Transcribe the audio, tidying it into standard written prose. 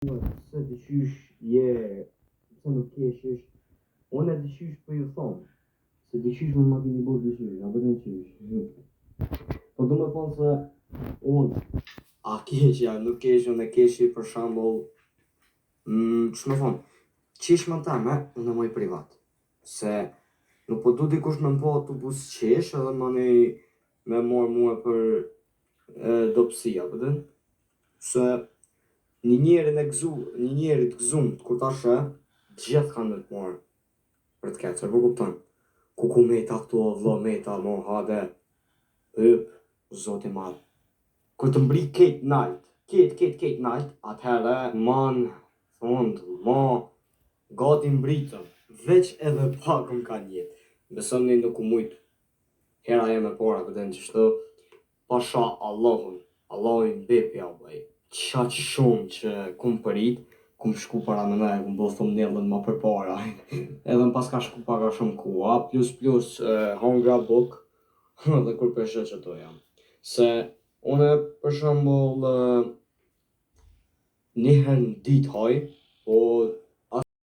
Se dëqysh je, se nuk keshish, unë e dëqysh për ju thonë, se dëqysh më keni bërë dëqysh, apo në qysh. Po do me thonë se unë, a keqja, nuk kesh, unë e keshi për shambull, që me thonë, qeshmën teme, unë e moj privat, se nuk po du dikush me më po të bus qesh edhe më me morë mua për dopsia, pëtën? Se një njeri të gzumt, kur ta shë, gjithë kanë me të morë për të keqër, po kupton? Ku meta këtu, vlo meta, mo hade, zoti madh. Kur të mbri ketë nalt, ketë nalt, atëherë, man, fund, gati mbritëm, veç edhe pakëm ka njetë. Besëm një nuk u mujtë, hera e me pora pëtën që shto, pasha Allahun bepja, bëj. Qaq shumë që kum përit, kum shku para me me, kum bëllë thumbnailën ma për para, edhe në pas ka shku paka shumë kua, plus hongra buk, dhe kur peshe që to jam. Se une për shembull njëherë në ditë haj, po